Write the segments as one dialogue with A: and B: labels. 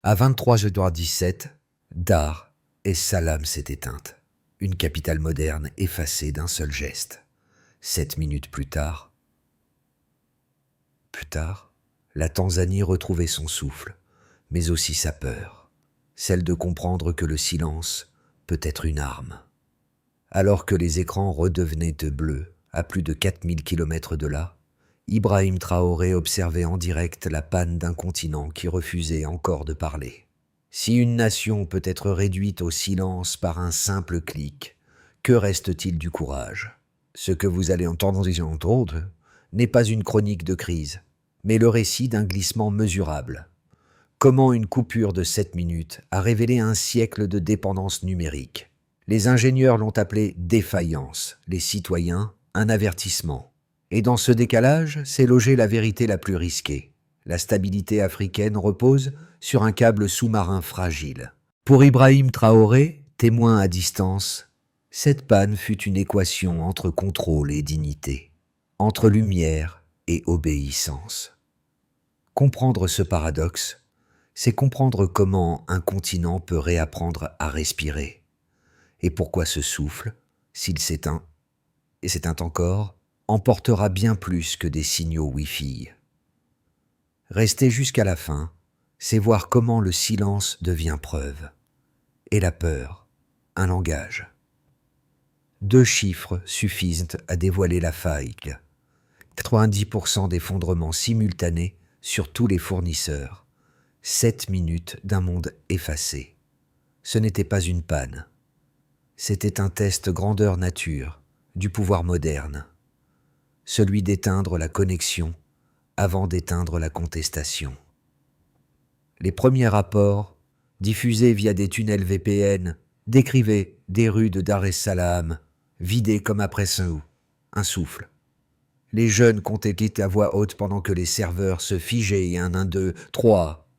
A: À 23h17, Dar es Salaam s'est éteinte. Une capitale moderne effacée d'un seul geste. 7 minutes plus tard, la Tanzanie retrouvait son souffle, mais aussi sa peur, celle de comprendre que le silence peut être une arme. Alors que les écrans redevenaient bleus à plus de 4000 km de là, Ibrahim Traoré observait en direct la panne d'un continent qui refusait encore de parler. Si une nation peut être réduite au silence par un simple clic, que reste-t-il du courage ? Ce que vous allez entendre n'est pas une chronique de crise, mais le récit d'un glissement mesurable. Comment une coupure de 7 minutes a révélé un siècle de dépendance numérique. Les ingénieurs l'ont appelé défaillance, les citoyens un avertissement. Et dans ce décalage, s'est logée la vérité la plus risquée. La stabilité africaine repose sur un câble sous-marin fragile. Pour Ibrahim Traoré, témoin à distance, cette panne fut une équation entre contrôle et dignité, entre lumière et obéissance. Comprendre ce paradoxe, c'est comprendre comment un continent peut réapprendre à respirer, et pourquoi ce souffle, s'il s'éteint, et s'éteint encore, emportera bien plus que des signaux Wi-Fi. Rester jusqu'à la fin, c'est voir comment le silence devient preuve, et la peur, un langage. 2 chiffres suffisent à dévoiler la faille. 90% d'effondrement simultané sur tous les fournisseurs. 7 minutes d'un monde effacé. Ce n'était pas une panne. C'était un test grandeur nature du pouvoir moderne. Celui d'éteindre la connexion avant d'éteindre la contestation. Les premiers rapports, diffusés via des tunnels VPN, décrivaient des rues de Dar es Salaam, vidées comme après un souffle. Les jeunes comptaient à voix haute pendant que les serveurs se figeaient et 1, 2, 3.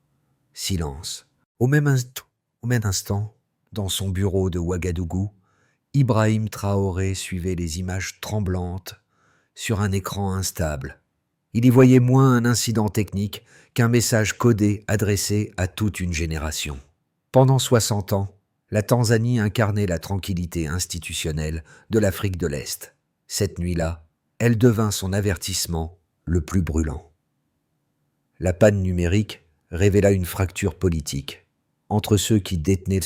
A: Silence. Au même instant, dans son bureau de Ouagadougou, Ibrahim Traoré suivait les images tremblantes sur un écran instable. Il y voyait moins un incident technique qu'un message codé adressé à toute une génération. Pendant 60 ans, la Tanzanie incarnait la tranquillité institutionnelle de l'Afrique de l'Est. Cette nuit-là, elle devint son avertissement le plus brûlant. La panne numérique révéla une fracture politique entre ceux qui détenaient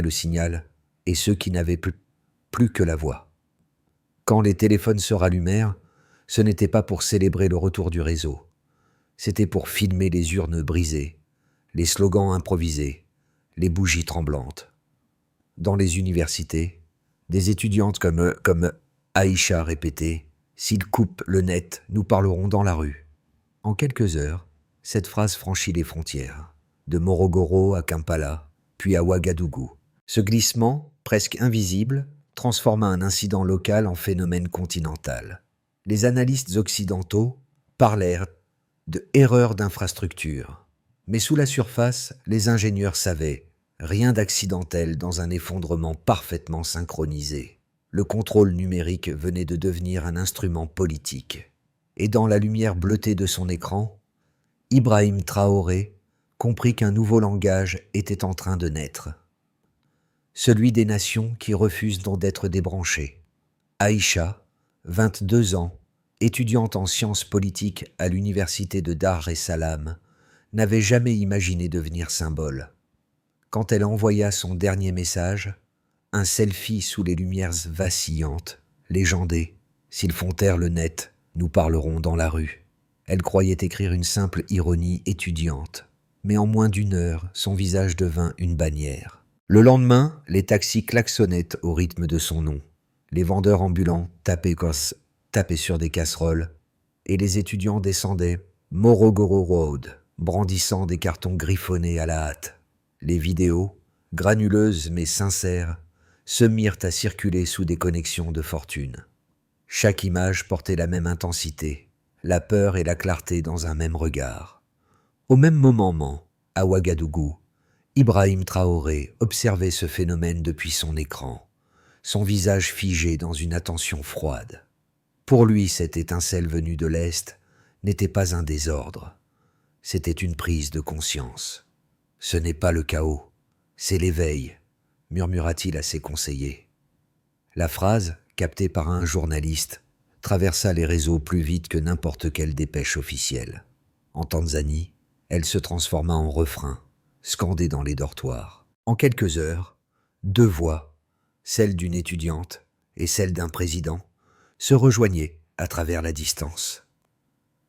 A: le signal et ceux qui n'avaient plus que la voix. Quand les téléphones se rallumèrent, ce n'était pas pour célébrer le retour du réseau. C'était pour filmer les urnes brisées, les slogans improvisés, les bougies tremblantes. Dans les universités, des étudiantes comme Aïcha répétait « S'ils coupent le net, nous parlerons dans la rue ». En quelques heures, cette phrase franchit les frontières, de Morogoro à Kampala, puis à Ouagadougou. Ce glissement, presque invisible, transforma un incident local en phénomène continental. Les analystes occidentaux parlèrent de erreurs d'infrastructure. Mais sous la surface, les ingénieurs savaient rien d'accidentel dans un effondrement parfaitement synchronisé. Le contrôle numérique venait de devenir un instrument politique. Et dans la lumière bleutée de son écran, Ibrahim Traoré comprit qu'un nouveau langage était en train de naître. Celui des nations qui refusent donc d'être débranchées. Aïcha, 22 ans, étudiante en sciences politiques à l'université de Dar es Salaam, n'avait jamais imaginé devenir symbole. Quand elle envoya son dernier message, un selfie sous les lumières vacillantes, légendé « S'ils font taire le net, nous parlerons dans la rue ». Elle croyait écrire une simple ironie étudiante, mais en moins d'1 heure, son visage devint une bannière. Le lendemain, les taxis klaxonnaient au rythme de son nom. Les vendeurs ambulants tapaient sur des casseroles et les étudiants descendaient Morogoro Road, brandissant des cartons griffonnés à la hâte. Les vidéos, granuleuses mais sincères, se mirent à circuler sous des connexions de fortune. Chaque image portait la même intensité, la peur et la clarté dans un même regard. Au même moment, à Ouagadougou, Ibrahim Traoré observait ce phénomène depuis son écran, son visage figé dans une attention froide. Pour lui, cette étincelle venue de l'Est n'était pas un désordre, c'était une prise de conscience. Ce n'est pas le chaos, c'est l'éveil, murmura-t-il à ses conseillers. La phrase, captée par un journaliste, traversa les réseaux plus vite que n'importe quelle dépêche officielle. En Tanzanie, elle se transforma en refrain, scandé dans les dortoirs. En quelques heures, deux voix, celle d'une étudiante et celle d'un président, se rejoignaient à travers la distance.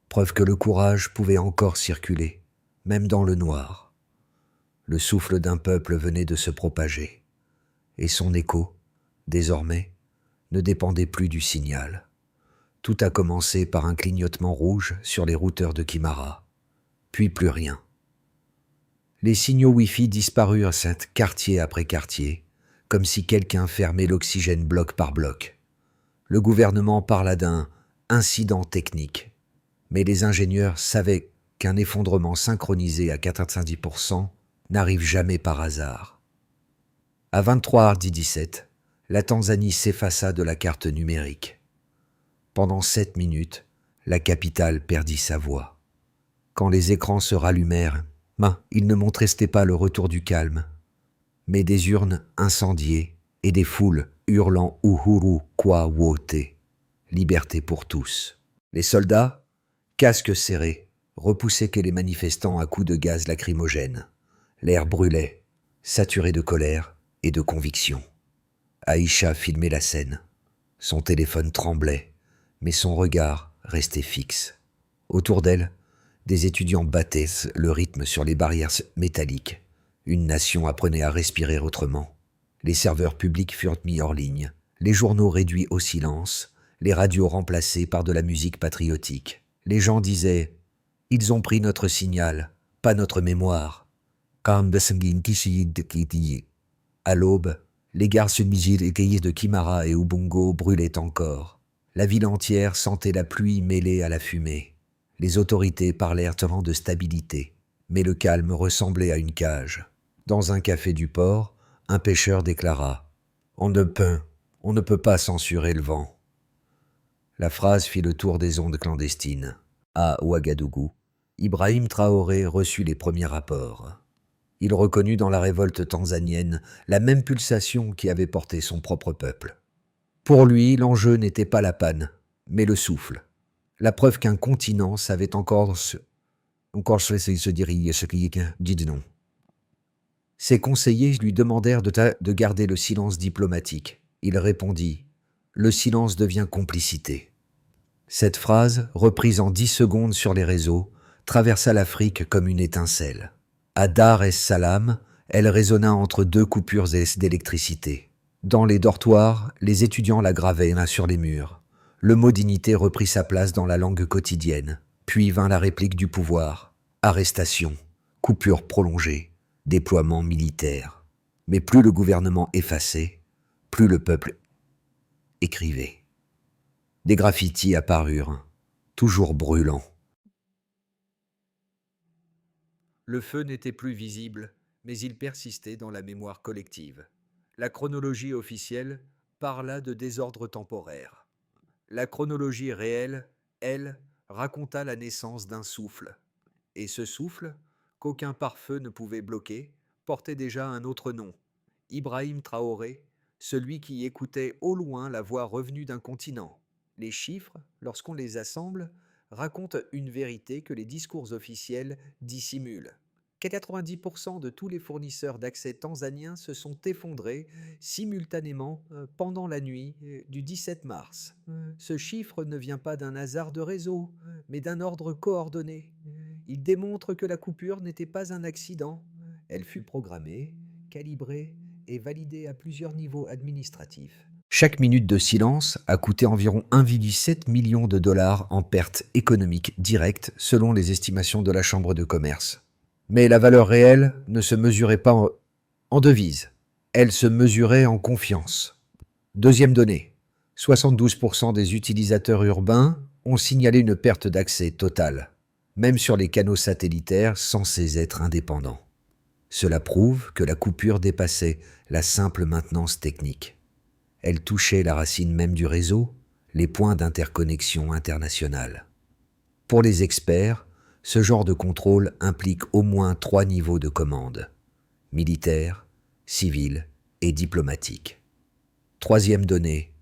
A: Preuve que le courage pouvait encore circuler, même dans le noir. Le souffle d'un peuple venait de se propager, et son écho, désormais, ne dépendait plus du signal. Tout a commencé par un clignotement rouge sur les routeurs de Kimara, puis plus rien. Les signaux Wi-Fi disparurent quartier après quartier, comme si quelqu'un fermait l'oxygène bloc par bloc. Le gouvernement parla d'un incident technique, mais les ingénieurs savaient qu'un effondrement synchronisé à 90% n'arrive jamais par hasard. À 23h17, la Tanzanie s'effaça de la carte numérique. Pendant 7 minutes, la capitale perdit sa voix. Quand les écrans se rallumèrent, il ne montrait pas le retour du calme, mais des urnes incendiées et des foules hurlant Uhuru kwa wote, liberté pour tous. Les soldats, casques serrés, repoussaient les manifestants à coups de gaz lacrymogène. L'air brûlait, saturé de colère et de conviction. Aïcha filmait la scène. Son téléphone tremblait, mais son regard restait fixe. Autour d'elle, des étudiants battaient le rythme sur les barrières métalliques. Une nation apprenait à respirer autrement. Les serveurs publics furent mis hors ligne, les journaux réduits au silence, les radios remplacées par de la musique patriotique. Les gens disaient « Ils ont pris notre signal, pas notre mémoire ». À l'aube, les gares submergées de Kimara et Ubungo brûlaient encore. La ville entière sentait la pluie mêlée à la fumée. Les autorités parlèrent de stabilité, mais le calme ressemblait à une cage. Dans un café du port, un pêcheur déclara « On ne peut pas censurer le vent ». La phrase fit le tour des ondes clandestines. À Ouagadougou, Ibrahim Traoré reçut les premiers rapports. Il reconnut dans la révolte tanzanienne la même pulsation qui avait porté son propre peuple. Pour lui, l'enjeu n'était pas la panne, mais le souffle. La preuve qu'un continent savait encore se diriger ce qui dit non. Ses conseillers lui demandèrent de garder le silence diplomatique. Il répondit « Le silence devient complicité ». Cette phrase, reprise en 10 secondes sur les réseaux, traversa l'Afrique comme une étincelle. À Dar es Salaam, elle résonna entre deux coupures d'électricité. Dans les dortoirs, les étudiants la gravaient sur les murs. Le mot dignité reprit sa place dans la langue quotidienne. Puis vint la réplique du pouvoir. Arrestation, coupure prolongée, déploiement militaire. Mais plus le gouvernement effaçait, plus le peuple écrivait. Des graffitis apparurent, toujours brûlants. Le feu n'était plus visible, mais il persistait dans la mémoire collective. La chronologie officielle parla de désordre temporaire. La chronologie réelle, elle, raconta la naissance d'un souffle. Et ce souffle, qu'aucun pare-feu ne pouvait bloquer, portait déjà un autre nom. Ibrahim Traoré, celui qui écoutait au loin la voix revenue d'un continent. Les chiffres, lorsqu'on les assemble, racontent une vérité que les discours officiels dissimulent. 90% de tous les fournisseurs d'accès tanzaniens se sont effondrés simultanément pendant la nuit du 17 mars. Ce chiffre ne vient pas d'un hasard de réseau, mais d'un ordre coordonné. Il démontre que la coupure n'était pas un accident. Elle fut programmée, calibrée et validée à plusieurs niveaux administratifs. Chaque minute de silence a coûté environ 1,7 million de dollars en pertes économiques directes selon les estimations de la Chambre de commerce. Mais la valeur réelle ne se mesurait pas en devises, elle se mesurait en confiance. Deuxième donnée, 72% des utilisateurs urbains ont signalé une perte d'accès totale, même sur les canaux satellitaires censés être indépendants. Cela prouve que la coupure dépassait la simple maintenance technique. Elle touchait la racine même du réseau, les points d'interconnexion internationale. Pour les experts, Ce genre de contrôle implique au moins 3 niveaux de commande: militaire, civil et diplomatique. Troisième donnée,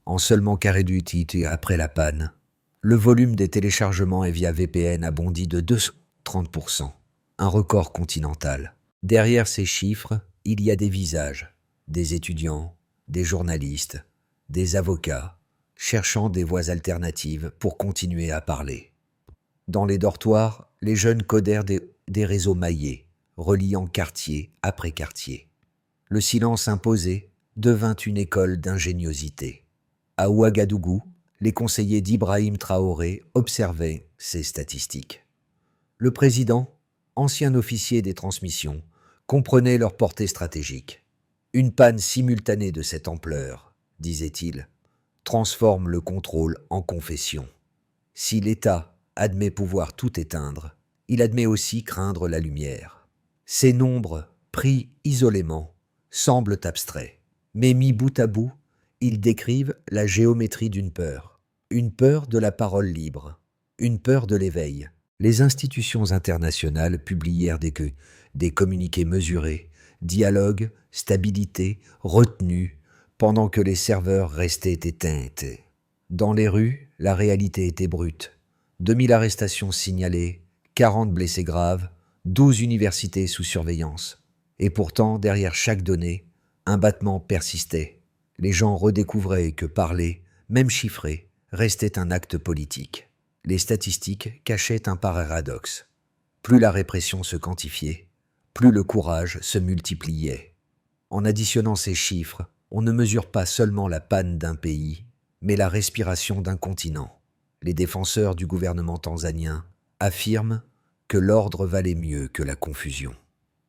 A: en seulement carré d'utilité après la panne, le volume des téléchargements et via VPN a bondi de 230%, un record continental. Derrière ces chiffres, il y a des visages, des étudiants, des journalistes, des avocats, cherchant des voies alternatives pour continuer à parler. Dans les dortoirs, les jeunes codèrent des réseaux maillés, reliant quartier après quartier. Le silence imposé devint une école d'ingéniosité. À Ouagadougou, les conseillers d'Ibrahim Traoré observaient ces statistiques. Le président, ancien officier des transmissions, comprenait leur portée stratégique. Une panne simultanée de cette ampleur, disait-il, transforme le contrôle en confession. Si l'État admet pouvoir tout éteindre, il admet aussi craindre la lumière. Ces nombres, pris isolément, semblent abstraits, mais mis bout à bout, ils décrivent la géométrie d'une peur. Une peur de la parole libre, une peur de l'éveil. Les institutions internationales publièrent des communiqués mesurés, dialogue, stabilité, retenue, pendant que les serveurs restaient éteints. Dans les rues, la réalité était brute. 2000 arrestations signalées, 40 blessés graves, 12 universités sous surveillance. Et pourtant, derrière chaque donnée, un battement persistait. Les gens redécouvraient que parler, même chiffrer, restait un acte politique. Les statistiques cachaient un paradoxe. Plus la répression se quantifiait, plus le courage se multipliait. En additionnant ces chiffres, on ne mesure pas seulement la panne d'un pays, mais la respiration d'un continent. Les défenseurs du gouvernement tanzanien affirment que l'ordre valait mieux que la confusion.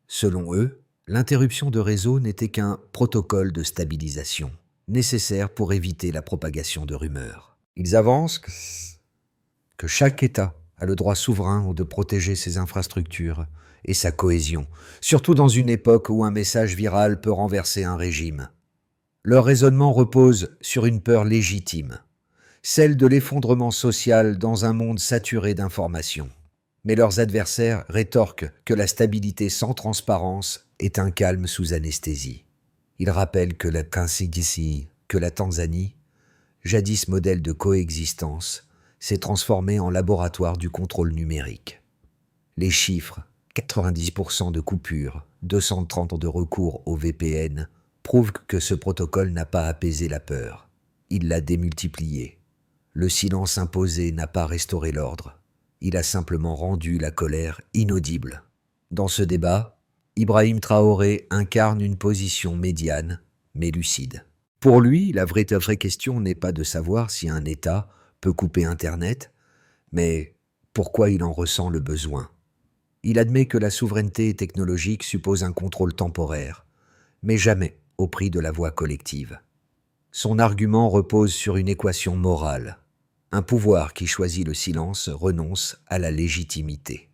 A: Selon eux, l'interruption de réseau n'était qu'un protocole de stabilisation, nécessaire pour éviter la propagation de rumeurs. Ils avancent que chaque État a le droit souverain de protéger ses infrastructures et sa cohésion, surtout dans une époque où un message viral peut renverser un régime. Leur raisonnement repose sur une peur légitime, celle de l'effondrement social dans un monde saturé d'informations. Mais leurs adversaires rétorquent que la stabilité sans transparence est un calme sous anesthésie. Ils rappellent que la Tanzanie, jadis modèle de coexistence, s'est transformée en laboratoire du contrôle numérique. Les chiffres, 90% de coupures, 230 de recours au VPN, prouvent que ce protocole n'a pas apaisé la peur. Il l'a démultipliée. Le silence imposé n'a pas restauré l'ordre. Il a simplement rendu la colère inaudible. Dans ce débat, Ibrahim Traoré incarne une position médiane, mais lucide. Pour lui, la vraie question n'est pas de savoir si un État peut couper Internet, mais pourquoi il en ressent le besoin. Il admet que la souveraineté technologique suppose un contrôle temporaire, mais jamais au prix de la voix collective. Son argument repose sur une équation morale. Un pouvoir qui choisit le silence renonce à la légitimité.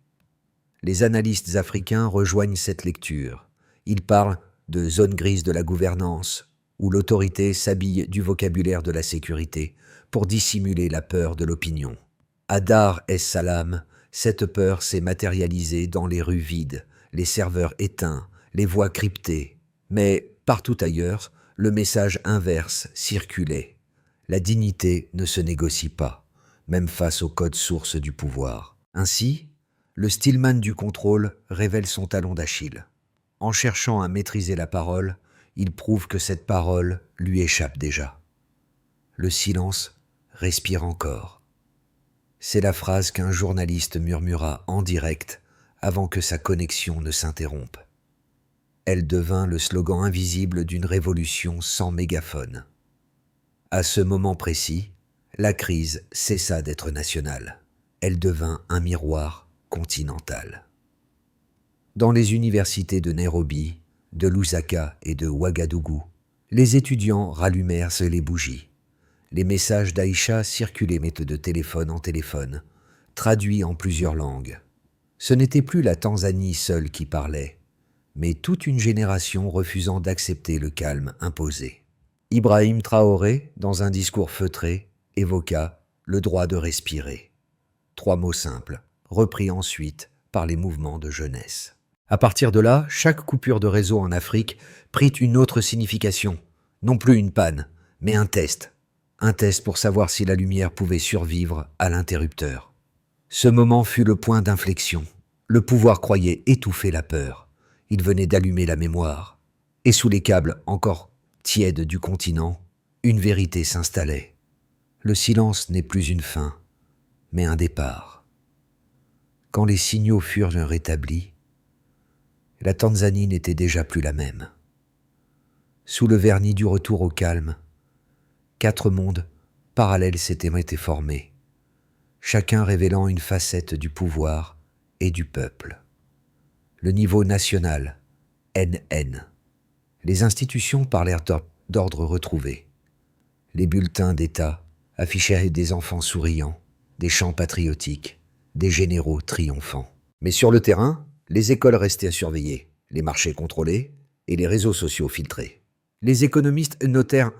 A: Les analystes africains rejoignent cette lecture. Ils parlent de zone grise de la gouvernance, où l'autorité s'habille du vocabulaire de la sécurité pour dissimuler la peur de l'opinion. À Dar es Salaam, cette peur s'est matérialisée dans les rues vides, les serveurs éteints, les voix cryptées. Mais partout ailleurs, le message inverse circulait. La dignité ne se négocie pas, même face au code source du pouvoir. Ainsi, le Stillman du contrôle révèle son talon d'Achille. En cherchant à maîtriser la parole, il prouve que cette parole lui échappe déjà. Le silence respire encore. C'est la phrase qu'un journaliste murmura en direct avant que sa connexion ne s'interrompe. Elle devint le slogan invisible d'une révolution sans mégaphone. À ce moment précis, la crise cessa d'être nationale. Elle devint un miroir continental. Dans les universités de Nairobi, de Lusaka et de Ouagadougou, les étudiants rallumèrent les bougies. Les messages d'Aïcha circulaient de téléphone en téléphone, traduits en plusieurs langues. Ce n'était plus la Tanzanie seule qui parlait, mais toute une génération refusant d'accepter le calme imposé. Ibrahim Traoré, dans un discours feutré, évoqua le droit de respirer. 3 mots simples, repris ensuite par les mouvements de jeunesse. À partir de là, chaque coupure de réseau en Afrique prit une autre signification. Non plus une panne, mais un test. Un test pour savoir si la lumière pouvait survivre à l'interrupteur. Ce moment fut le point d'inflexion. Le pouvoir croyait étouffer la peur. Il venait d'allumer la mémoire. Et sous les câbles encore tièdes du continent, une vérité s'installait. Le silence n'est plus une fin, mais un départ. Quand les signaux furent rétablis, la Tanzanie n'était déjà plus la même. Sous le vernis du retour au calme, 4 mondes parallèles s'étaient formés, chacun révélant une facette du pouvoir et du peuple. Le niveau national, NN. Les institutions parlèrent d'ordre retrouvé. Les bulletins d'État affichaient des enfants souriants, des chants patriotiques, des généraux triomphants. Mais sur le terrain, les écoles restaient à surveiller, les marchés contrôlés et les réseaux sociaux filtrés. Les économistes notèrent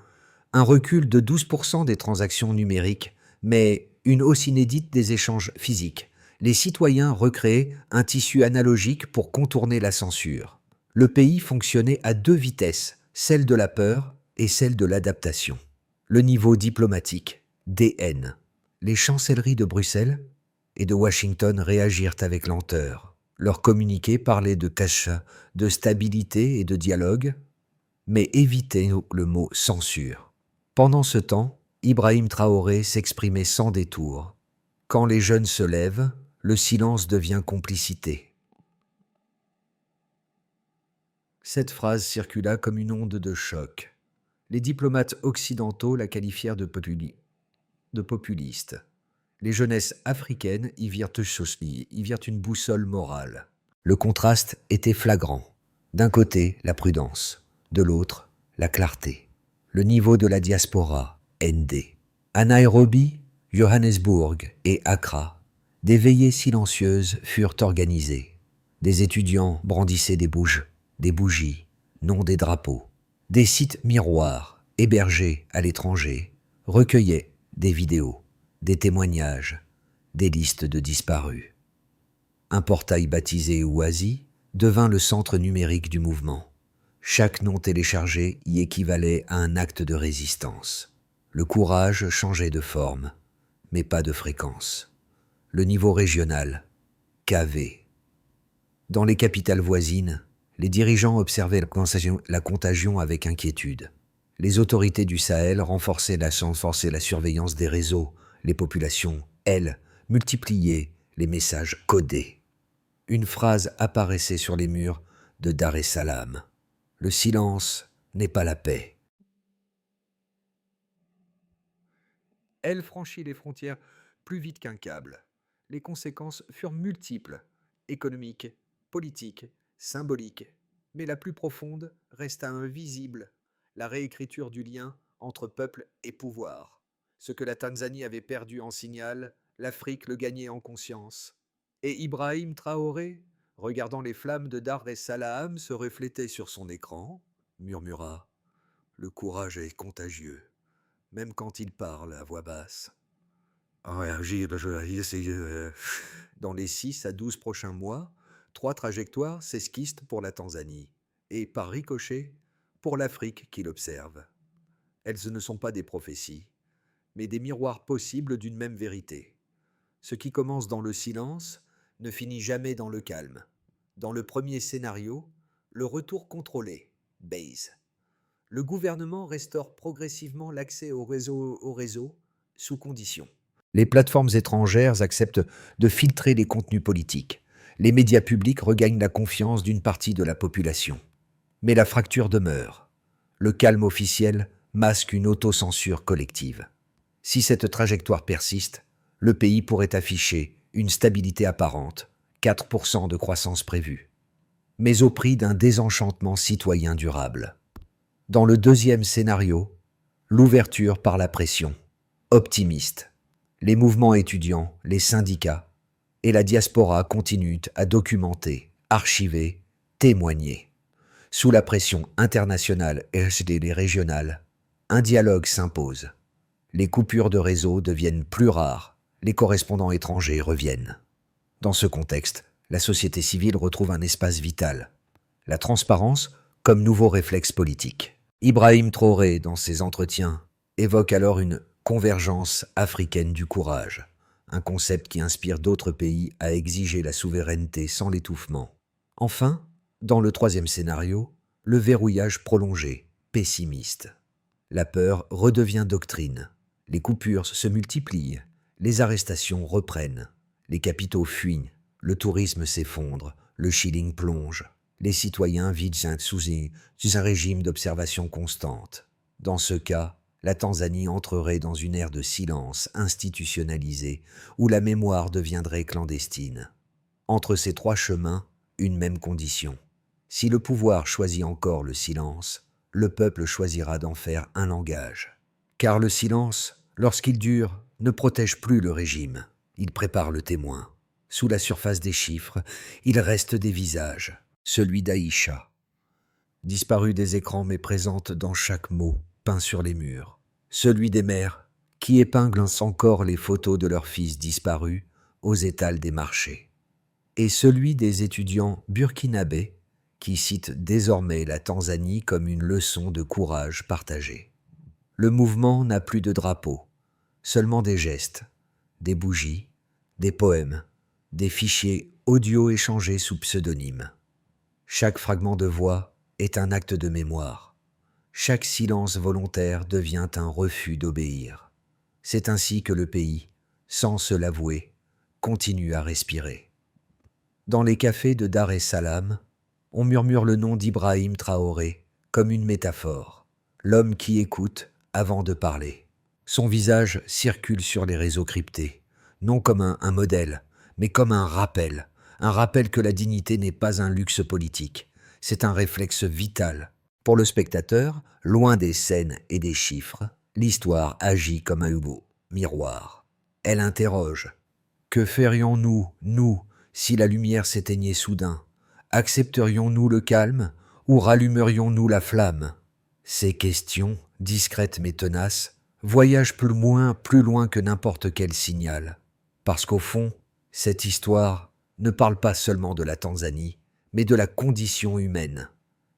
A: un recul de 12% des transactions numériques, mais une hausse inédite des échanges physiques. Les citoyens recréaient un tissu analogique pour contourner la censure. Le pays fonctionnait à 2 vitesses, celle de la peur et celle de l'adaptation. Le niveau diplomatique, DN. Les chancelleries de Bruxelles et de Washington réagirent avec lenteur. Leurs communiqués parlaient de cash, de stabilité et de dialogue, mais évitaient le mot censure. Pendant ce temps, Ibrahim Traoré s'exprimait sans détour. Quand les jeunes se lèvent, le silence devient complicité. Cette phrase circula comme une onde de choc. Les diplomates occidentaux la qualifièrent de populiste. Les jeunesses africaines y virent une boussole morale. Le contraste était flagrant. D'un côté, la prudence, de l'autre, la clarté. Le niveau de la diaspora, ND. À Nairobi, Johannesburg et Accra, des veillées silencieuses furent organisées. Des étudiants brandissaient des bougies, non des drapeaux. Des sites miroirs, hébergés à l'étranger, recueillaient des vidéos, des témoignages, des listes de disparus. Un portail baptisé Oasi devint le centre numérique du mouvement. Chaque nom téléchargé y équivalait à un acte de résistance. Le courage changeait de forme, mais pas de fréquence. Le niveau régional, KV. Dans les capitales voisines, les dirigeants observaient la contagion avec inquiétude. Les autorités du Sahel renforçaient la surveillance des réseaux. Les populations, elles, multipliaient les messages codés. Une phrase apparaissait sur les murs de Dar es Salaam. Le silence n'est pas la paix. Elle franchit les frontières plus vite qu'un câble. Les conséquences furent multiples, économiques, politiques, symboliques, mais la plus profonde resta invisible, la réécriture du lien entre peuple et pouvoir. Ce que la Tanzanie avait perdu en signal, l'Afrique le gagnait en conscience. Et Ibrahim Traoré, regardant les flammes de Dar es Salaam se refléter sur son écran, murmura « Le courage est contagieux, même quand il parle à voix basse. » Dans les 6 à 12 prochains mois, 3 trajectoires s'esquissent pour la Tanzanie, et par ricochet, pour l'Afrique qui l'observe. Elles ne sont pas des prophéties, mais des miroirs possibles d'une même vérité. Ce qui commence dans le silence ne finit jamais dans le calme. Dans le premier scénario, le retour contrôlé, base. Le gouvernement restaure progressivement l'accès au réseau sous conditions. Les plateformes étrangères acceptent de filtrer les contenus politiques. Les médias publics regagnent la confiance d'une partie de la population. Mais la fracture demeure. Le calme officiel masque une autocensure collective. Si cette trajectoire persiste, le pays pourrait afficher une stabilité apparente, 4% de croissance prévue, mais au prix d'un désenchantement citoyen durable. Dans le deuxième scénario, l'ouverture par la pression, optimiste. Les mouvements étudiants, les syndicats et la diaspora continuent à documenter, archiver, témoigner. Sous la pression internationale et régionale, un dialogue s'impose. Les coupures de réseau deviennent plus rares, les correspondants étrangers reviennent. Dans ce contexte, la société civile retrouve un espace vital. La transparence comme nouveau réflexe politique. Ibrahim Traoré, dans ses entretiens, évoque alors une convergence africaine du courage, un concept qui inspire d'autres pays à exiger la souveraineté sans l'étouffement. Enfin, dans le troisième scénario, le verrouillage prolongé, pessimiste. La peur redevient doctrine. Les coupures se multiplient, les arrestations reprennent, les capitaux fuient, le tourisme s'effondre, le shilling plonge. Les citoyens vivent sous un régime d'observation constante. Dans ce cas, la Tanzanie entrerait dans une ère de silence institutionnalisé où la mémoire deviendrait clandestine. Entre ces trois chemins, une même condition. Si le pouvoir choisit encore le silence, le peuple choisira d'en faire un langage. Car le silence, lorsqu'il dure, ne protège plus le régime. Il prépare le témoin. Sous la surface des chiffres, il reste des visages. Celui d'Aïcha, disparu des écrans mais présente dans chaque mot peint sur les murs. Celui des mères, qui épinglent encore les photos de leurs fils disparus aux étals des marchés. Et celui des étudiants burkinabés, qui citent désormais la Tanzanie comme une leçon de courage partagé. Le mouvement n'a plus de drapeau, seulement des gestes, des bougies, des poèmes, des fichiers audio échangés sous pseudonyme. Chaque fragment de voix est un acte de mémoire. Chaque silence volontaire devient un refus d'obéir. C'est ainsi que le pays, sans se l'avouer, continue à respirer. Dans les cafés de Dar es Salaam, on murmure le nom d'Ibrahim Traoré comme une métaphore, l'homme qui écoute avant de parler. Son visage circule sur les réseaux cryptés, non comme un modèle, mais comme un rappel que la dignité n'est pas un luxe politique, c'est un réflexe vital. Pour le spectateur, loin des scènes et des chiffres, l'histoire agit comme un miroir. Elle interroge. Que ferions-nous, nous, si la lumière s'éteignait soudain? Accepterions-nous le calme ou rallumerions-nous la flamme? Ces questions, discrètes mais tenaces, voyagent plus loin que n'importe quel signal. Parce qu'au fond, cette histoire ne parle pas seulement de la Tanzanie, mais de la condition humaine,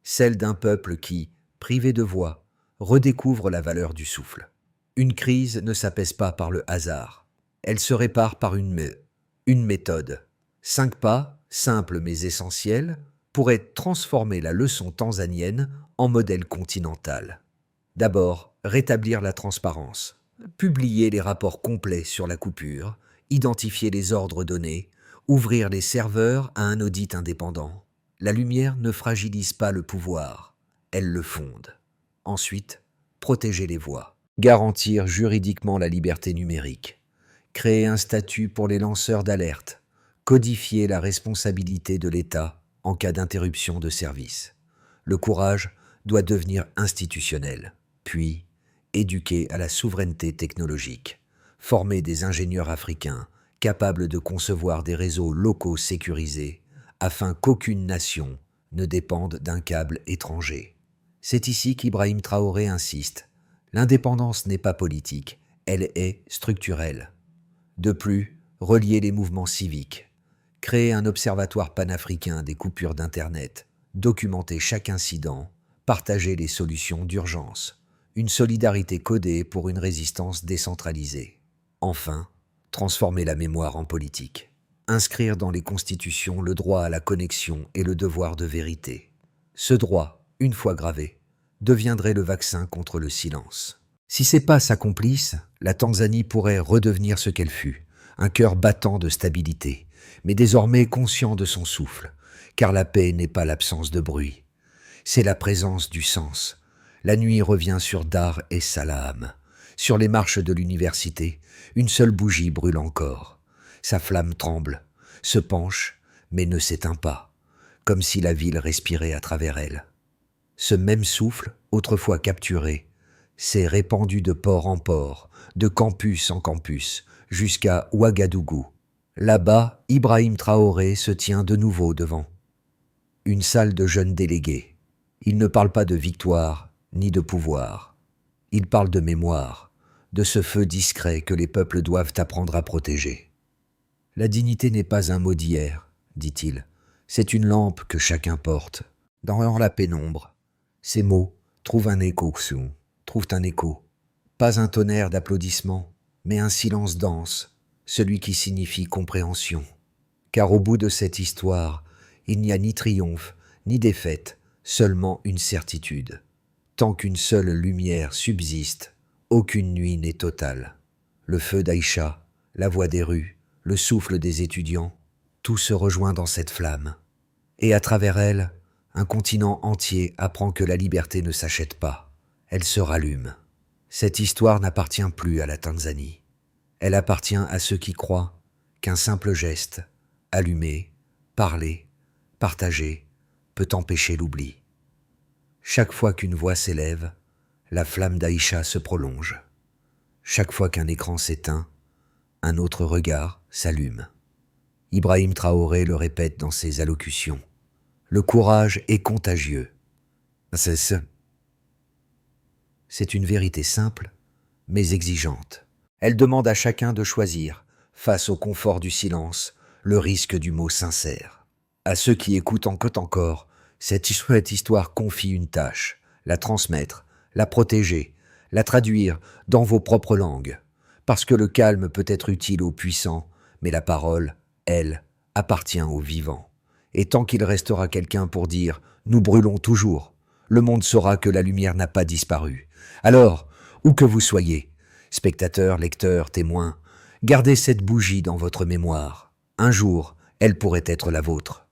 A: celle d'un peuple qui, privé de voix, redécouvre la valeur du souffle. Une crise ne s'apaise pas par le hasard, elle se répare par une méthode. 5 pas, simples mais essentiels, pourraient transformer la leçon tanzanienne en modèle continental. D'abord, rétablir la transparence, publier les rapports complets sur la coupure, identifier les ordres donnés, ouvrir les serveurs à un audit indépendant. La lumière ne fragilise pas le pouvoir, elle le fonde. Ensuite, protéger les voix, garantir juridiquement la liberté numérique, créer un statut pour les lanceurs d'alerte, codifier la responsabilité de l'État en cas d'interruption de service. Le courage doit devenir institutionnel, puis éduquer à la souveraineté technologique, former des ingénieurs africains capables de concevoir des réseaux locaux sécurisés afin qu'aucune nation ne dépende d'un câble étranger. C'est ici qu'Ibrahim Traoré insiste. L'indépendance n'est pas politique, elle est structurelle. De plus, relier les mouvements civiques, créer un observatoire panafricain des coupures d'Internet, documenter chaque incident, partager les solutions d'urgence, une solidarité codée pour une résistance décentralisée. Enfin, transformer la mémoire en politique. Inscrire dans les constitutions le droit à la connexion et le devoir de vérité. Ce droit, une fois gravé, deviendrait le vaccin contre le silence. Si ces pas s'accomplissent, la Tanzanie pourrait redevenir ce qu'elle fut, un cœur battant de stabilité, mais désormais conscient de son souffle, car la paix n'est pas l'absence de bruit. C'est la présence du sens. La nuit revient sur Dar es Salaam. Sur les marches de l'université, une seule bougie brûle encore. Sa flamme tremble, se penche, mais ne s'éteint pas, comme si la ville respirait à travers elle. Ce même souffle, autrefois capturé, s'est répandu de port en port, de campus en campus, jusqu'à Ouagadougou. Là-bas, Ibrahim Traoré se tient de nouveau devant une salle de jeunes délégués. Il ne parle pas de victoire ni de pouvoir. Il parle de mémoire, de ce feu discret que les peuples doivent apprendre à protéger. La dignité n'est pas un mot d'hier, dit-il. C'est une lampe que chacun porte. Dans la pénombre, ces mots trouvent un écho, trouvent un écho. Pas un tonnerre d'applaudissements, mais un silence dense, celui qui signifie compréhension. Car au bout de cette histoire, il n'y a ni triomphe, ni défaite, seulement une certitude. Tant qu'une seule lumière subsiste, aucune nuit n'est totale. Le feu d'Aïcha, la voix des rues, le souffle des étudiants, tout se rejoint dans cette flamme. Et à travers elle, un continent entier apprend que la liberté ne s'achète pas, elle se rallume. Cette histoire n'appartient plus à la Tanzanie. Elle appartient à ceux qui croient qu'un simple geste, allumer, parler, partager, peut empêcher l'oubli. Chaque fois qu'une voix s'élève, la flamme d'Aïcha se prolonge. Chaque fois qu'un écran s'éteint, un autre regard s'allume. Ibrahim Traoré le répète dans ses allocutions. Le courage est contagieux. C'est une vérité simple, mais exigeante. Elle demande à chacun de choisir, face au confort du silence, le risque du mot sincère. À ceux qui écoutent encore, cette histoire confie une tâche, la transmettre, la protéger, la traduire dans vos propres langues. Parce que le calme peut être utile aux puissants, mais la parole, elle, appartient aux vivants. Et tant qu'il restera quelqu'un pour dire « nous brûlons toujours », le monde saura que la lumière n'a pas disparu. Alors, où que vous soyez, spectateurs, lecteurs, témoins, gardez cette bougie dans votre mémoire. Un jour, elle pourrait être la vôtre.